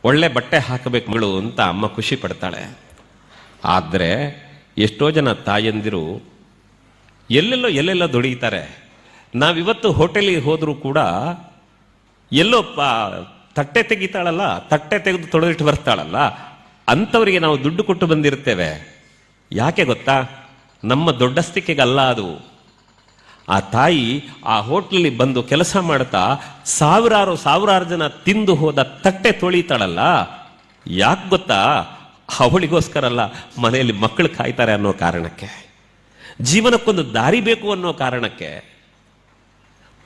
ಒಳ್ಳೆ ಬಟ್ಟೆ ಹಾಕಬೇಕು ಮಗಳು ಅಂತ ಅಮ್ಮ ಖುಷಿ ಪಡ್ತಾಳೆ. ಆದರೆ ಎಷ್ಟೋ ಜನ ತಾಯಂದಿರು ಎಲ್ಲೆಲ್ಲೋ ದುಡಿತಾರೆ. ನಾವಿವತ್ತು ಹೋಟೆಲಿಗೆ ಹೋದರೂ ಕೂಡ ಎಲ್ಲೋ ತಟ್ಟೆ ತೆಗಿತಾಳಲ್ಲ, ತಟ್ಟೆ ತೆಗೆದು ತೊಳೆದಿಟ್ಟು ಬರ್ತಾಳಲ್ಲ, ಅಂಥವರಿಗೆ ನಾವು ದುಡ್ಡು ಕೊಟ್ಟು ಬಂದಿರ್ತೇವೆ. ಯಾಕೆ ಗೊತ್ತಾ? ನಮ್ಮ ದೊಡ್ಡಸ್ತಿಕೆಗಲ್ಲ ಅದು. ಆ ತಾಯಿ ಆ ಹೋಟ್ಲಲ್ಲಿ ಬಂದು ಕೆಲಸ ಮಾಡ್ತಾ ಸಾವಿರಾರು ಜನ ತಿಂದು ಹೋದ ತಟ್ಟೆ ತೊಳಿತಾಳಲ್ಲ, ಯಾಕೆ ಗೊತ್ತಾ? ಅವಳಿಗೋಸ್ಕರ ಅಲ್ಲ, ಮನೆಯಲ್ಲಿ ಮಕ್ಕಳು ಕಾಯ್ತಾರೆ ಅನ್ನೋ ಕಾರಣಕ್ಕೆ, ಜೀವನಕ್ಕೊಂದು ದಾರಿ ಬೇಕು ಅನ್ನೋ ಕಾರಣಕ್ಕೆ.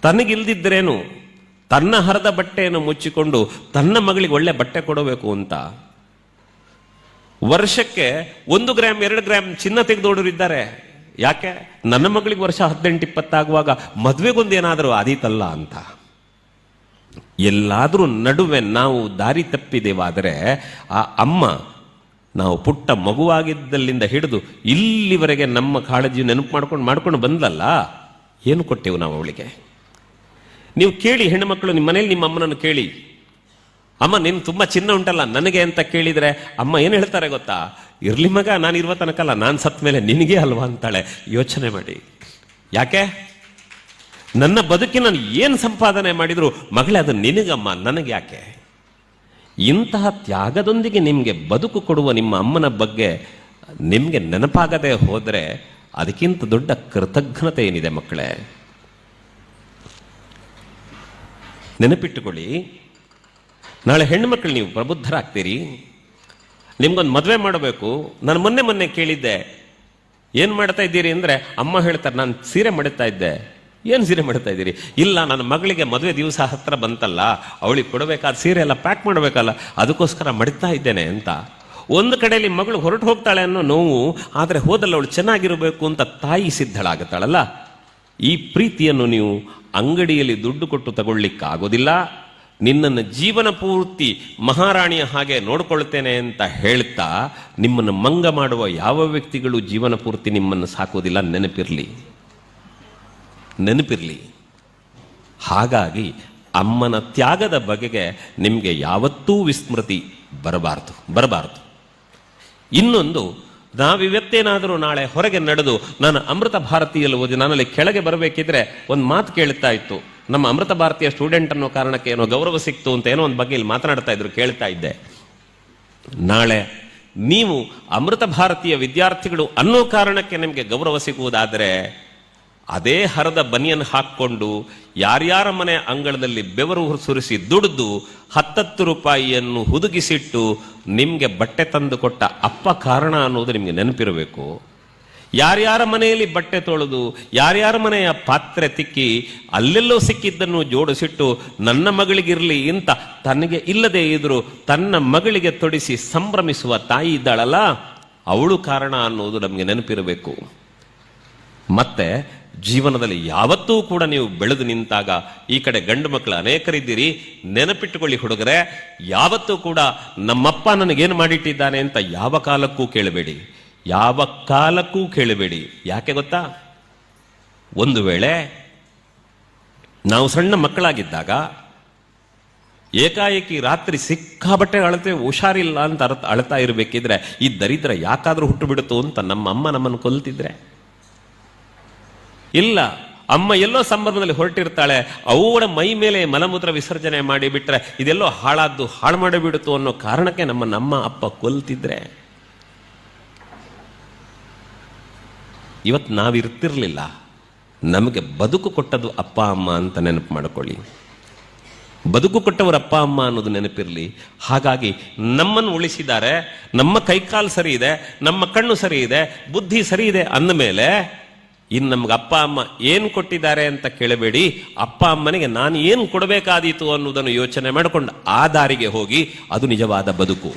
ತನಗಿಲ್ದಿದ್ರೇನು ತನ್ನ ಹರದ ಬಟ್ಟೆಯನ್ನು ಮುಚ್ಚಿಕೊಂಡು ತನ್ನ ಮಗಳಿಗೆ ಒಳ್ಳೆ ಬಟ್ಟೆ ಕೊಡಬೇಕು ಅಂತ ವರ್ಷಕ್ಕೆ 1 ಗ್ರಾಮ್ 2 ಗ್ರಾಮ್ ಚಿನ್ನ ತೆಗೆದೋಡರಿದ್ದಾರೆ. ಯಾಕೆ? ನನ್ನ ಮಗಳಿಗೆ ವರ್ಷ 18-20 ಆಗುವಾಗ ಮದುವೆಗೊಂದೇನಾದರೂ ಆದೀತಲ್ಲ ಅಂತ. ಎಲ್ಲಾದರೂ ನಡುವೆ ನಾವು ದಾರಿ ತಪ್ಪಿದೇವಾದರೆ ಆ ಅಮ್ಮ ನಾವು ಪುಟ್ಟ ಮಗುವಾಗಿದ್ದಲ್ಲಿಂದ ಹಿಡಿದು ಇಲ್ಲಿವರೆಗೆ ನಮ್ಮ ಕಾಳಜಿ ನೆನಪು ಮಾಡ್ಕೊಂಡು ಬಂದಲ್ಲ, ಏನು ಕೊಟ್ಟೆವು ನಾವು ಅವಳಿಗೆ? ನೀವು ಕೇಳಿ, ಹೆಣ್ಣುಮಕ್ಕಳು ನಿಮ್ಮ ಮನೇಲಿ ನಿಮ್ಮ ಅಮ್ಮನನ್ನು ಕೇಳಿ, ಅಮ್ಮ ನೀನು ತುಂಬ ಚಿನ್ನ ಉಂಟಲ್ಲ ನನಗೆ ಅಂತ ಕೇಳಿದರೆ ಅಮ್ಮ ಏನು ಹೇಳ್ತಾರೆ ಗೊತ್ತಾ? ಇರ್ಲಿ ಮಗ, ನಾನು ಇರುವ ತನಕಲ್ಲ, ನಾನು ಸತ್ತ ಮೇಲೆ ನಿನಗೆ ಅಲ್ವಾ ಅಂತಾಳೆ. ಯೋಚನೆ ಮಾಡಿ. ಯಾಕೆ? ನನ್ನ ಬದುಕಿನ ಏನು ಸಂಪಾದನೆ ಮಾಡಿದ್ರು ಮಗಳೇ ಅದು ನಿನಗಮ್ಮ, ನನಗೆ ಯಾಕೆ? ಇಂತಹ ತ್ಯಾಗದೊಂದಿಗೆ ನಿಮಗೆ ಬದುಕು ಕೊಡುವ ನಿಮ್ಮ ಅಮ್ಮನ ಬಗ್ಗೆ ನಿಮಗೆ ನೆನಪಾಗದೆ ಹೋದರೆ ಅದಕ್ಕಿಂತ ದೊಡ್ಡ ಕೃತಜ್ಞತೆ ಏನಿದೆ ಮಕ್ಕಳೇ? ನೆನಪಿಟ್ಟುಕೊಳ್ಳಿ, ನಾಳೆ ಹೆಣ್ಣು ಮಕ್ಕಳು ನೀವು ಪ್ರಬುದ್ಧರಾಗ್ತೀರಿ, ನಿಮ್ಗೊಂದು ಮದುವೆ ಮಾಡಬೇಕು. ನಾನು ಮೊನ್ನೆ ಕೇಳಿದ್ದೆ, ಏನು ಮಾಡ್ತಾ ಇದ್ದೀರಿ ಅಂದರೆ ಅಮ್ಮ ಹೇಳ್ತಾರೆ, ನಾನು ಸೀರೆ ಮಾಡುತ್ತಾ ಇದ್ದೆ. ಏನು ಸೀರೆ ಮಾಡ್ತಾ ಇದ್ದೀರಿ? ಇಲ್ಲ, ನನ್ನ ಮಗಳಿಗೆ ಮದುವೆ ದಿವಸ ಹತ್ರ ಬಂತಲ್ಲ, ಅವಳಿಗೆ ಕೊಡಬೇಕಾದ ಸೀರೆ ಎಲ್ಲ ಪ್ಯಾಕ್ ಮಾಡಬೇಕಲ್ಲ, ಅದಕ್ಕೋಸ್ಕರ ಮಡಿತಾ ಇದ್ದೇನೆ ಅಂತ. ಒಂದು ಕಡೆಯಲ್ಲಿ ಮಗಳು ಹೊರಟು ಹೋಗ್ತಾಳೆ ಅನ್ನೋ ನೋವು, ಆದರೆ ಹೋದಲ್ಲ ಅವಳು ಚೆನ್ನಾಗಿರಬೇಕು ಅಂತ ತಾಯಿ ಸಿದ್ಧಳಾಗುತ್ತಾಳಲ್ಲ. ಈ ಪ್ರೀತಿಯನ್ನು ನೀವು ಅಂಗಡಿಯಲ್ಲಿ ದುಡ್ಡು ಕೊಟ್ಟು ತಗೊಳ್ಳಿಕ್ಕಾಗೋದಿಲ್ಲ. ನಿನ್ನನ್ನು ಜೀವನ ಪೂರ್ತಿ ಮಹಾರಾಣಿಯ ಹಾಗೆ ನೋಡ್ಕೊಳ್ತೇನೆ ಅಂತ ಹೇಳ್ತಾ ನಿಮ್ಮನ್ನು ಮಂಗ ಮಾಡುವ ಯಾವ ವ್ಯಕ್ತಿಗಳು ಜೀವನ ಪೂರ್ತಿ ನಿಮ್ಮನ್ನು ಸಾಕೋದಿಲ್ಲ. ನೆನಪಿರ್ಲಿ. ಹಾಗಾಗಿ ಅಮ್ಮನ ತ್ಯಾಗದ ಬಗೆಗೆ ನಿಮಗೆ ಯಾವತ್ತೂ ವಿಸ್ಮೃತಿ ಬರಬಾರ್ದು. ಇನ್ನೊಂದು, ನಾವಿವತ್ತೇನಾದರೂ ನಾಳೆ ಹೊರಗೆ ನಡೆದು ನಾನು ಅಮೃತ ಭಾರತಿಯಲ್ಲಿ ಓದಿ ನಾನಲ್ಲಿ ಕೆಳಗೆ ಬರಬೇಕಿದ್ರೆ ಒಂದು ಮಾತು ಕೇಳ್ತಾ ಇತ್ತು. ನಮ್ಮ ಅಮೃತ ಭಾರತೀಯ ಸ್ಟೂಡೆಂಟ್ ಅನ್ನೋ ಕಾರಣಕ್ಕೆ ಏನೋ ಗೌರವ ಸಿಕ್ತು ಅಂತ ಏನೋ ಒಂದು ಬಗ್ಗೆ ಇಲ್ಲಿ ಮಾತನಾಡ್ತಾ ಇದ್ರು, ಕೇಳ್ತಾ ಇದ್ದೆ. ನಾಳೆ ನೀವು ಅಮೃತ ಭಾರತೀಯ ವಿದ್ಯಾರ್ಥಿಗಳು ಅನ್ನೋ ಕಾರಣಕ್ಕೆ ನಿಮಗೆ ಗೌರವ ಸಿಗುವುದಾದರೆ ಅದೇ ಹರದ ಬನಿಯನ್ನು ಹಾಕ್ಕೊಂಡು ಯಾರ್ಯಾರ ಮನೆ ಅಂಗಳದಲ್ಲಿ ಬೆವರು ಸುರಿಸಿ ದುಡಿದು 10 ರೂಪಾಯಿಯನ್ನು ಹುದುಗಿಸಿಟ್ಟು ನಿಮಗೆ ಬಟ್ಟೆ ತಂದು ಕೊಟ್ಟ ಅಪ್ಪ ಕಾರಣ ಅನ್ನೋದು ನಿಮಗೆ ನೆನಪಿರಬೇಕು. ಯಾರ್ಯಾರ ಮನೆಯಲ್ಲಿ ಬಟ್ಟೆ ತೊಳೆದು ಯಾರ್ಯಾರ ಮನೆಯ ಪಾತ್ರೆ ತಿಕ್ಕಿ ಅಲ್ಲೆಲ್ಲೋ ಸಿಕ್ಕಿದ್ದನ್ನು ಜೋಡಿಸಿಟ್ಟು ನನ್ನ ಮಗಳಿಗಿರಲಿ ಅಂತ ತನಗೆ ಇಲ್ಲದೆ ಇದ್ರು ತನ್ನ ಮಗಳಿಗೆ ತೊಡಿಸಿ ಸಂಭ್ರಮಿಸುವ ತಾಯಿ ಇದ್ದಾಳಲ್ಲ, ಅವಳು ಕಾರಣ ಅನ್ನೋದು ನಮಗೆ ನೆನಪಿರಬೇಕು. ಮತ್ತೆ ಜೀವನದಲ್ಲಿ ಯಾವತ್ತೂ ಕೂಡ ನೀವು ಬೆಳೆದು ನಿಂತಾಗ, ಈ ಕಡೆ ಗಂಡು ಮಕ್ಕಳು ಅನೇಕರಿದ್ದೀರಿ, ನೆನಪಿಟ್ಟುಕೊಳ್ಳಿ ಹುಡುಗರೆ, ಯಾವತ್ತೂ ಕೂಡ ನಮ್ಮಪ್ಪ ನನಗೇನು ಮಾಡಿಟ್ಟಿದ್ದಾನೆ ಅಂತ ಯಾವ ಕಾಲಕ್ಕೂ ಕೇಳಬೇಡಿ. ಯಾಕೆ ಗೊತ್ತಾ? ಒಂದು ವೇಳೆ ನಾವು ಸಣ್ಣ ಮಕ್ಕಳಾಗಿದ್ದಾಗ ಏಕಾಏಕಿ ರಾತ್ರಿ ಸಿಕ್ಕಾಬಟ್ಟೆ ಹುಷಾರಿಲ್ಲ ಅಂತ ಅಳ್ತಾ ಇರಬೇಕಿದ್ರೆ ಈ ದರಿದ್ರ ಯಾಕಾದ್ರೂ ಹುಟ್ಟು ಬಿಡುತ್ತೋ ಅಂತ ನಮ್ಮ ಅಮ್ಮ ನಮ್ಮನ್ನು ಕೊಲ್ತಿದ್ರೆ, ಇಲ್ಲ ಅಮ್ಮ ಎಲ್ಲೋ ಸಂಬಂಧದಲ್ಲಿ ಹೊರಟಿರ್ತಾಳೆ, ಅವಳ ಮೈ ಮೇಲೆ ಮಲಮೂತ್ರ ವಿಸರ್ಜನೆ ಮಾಡಿಬಿಟ್ರೆ ಇದೆಲ್ಲೋ ಹಾಳು ಮಾಡಿಬಿಡುತ್ತು ಅನ್ನೋ ಕಾರಣಕ್ಕೆ ನಮ್ಮ ಅಪ್ಪ ಕೊಲ್ತಿದ್ರೆ ಇವತ್ತು ನಾವಿರ್ತಿರ್ಲಿಲ್ಲ. ನಮಗೆ ಬದುಕು ಕೊಟ್ಟದು ಅಪ್ಪ ಅಮ್ಮ ಅಂತ ನೆನಪು ಮಾಡಿಕೊಳ್ಳಿ. ಬದುಕು ಕೊಟ್ಟವರು ಅಪ್ಪ ಅಮ್ಮ ಅನ್ನೋದು ನೆನಪಿರಲಿ. ಹಾಗಾಗಿ ನಮ್ಮನ್ನು ಉಳಿಸಿದ್ದಾರೆ, ನಮ್ಮ ಕೈಕಾಲು ಸರಿ ಇದೆ, ನಮ್ಮ ಕಣ್ಣು ಸರಿ ಇದೆ, ಬುದ್ಧಿ ಸರಿ ಇದೆ ಅಂದಮೇಲೆ ಇನ್ನು ನಮ್ಗೆ ಅಪ್ಪ ಅಮ್ಮ ಏನು ಕೊಟ್ಟಿದ್ದಾರೆ ಅಂತ ಕೇಳಬೇಡಿ. ಅಪ್ಪ ಅಮ್ಮನಿಗೆ ನಾನು ಏನು ಕೊಡಬೇಕಾದೀತು ಅನ್ನೋದನ್ನು ಯೋಚನೆ ಮಾಡಿಕೊಂಡು ಆ ದಾರಿಗೆ ಹೋಗಿ, ಅದು ನಿಜವಾದ ಬದುಕು.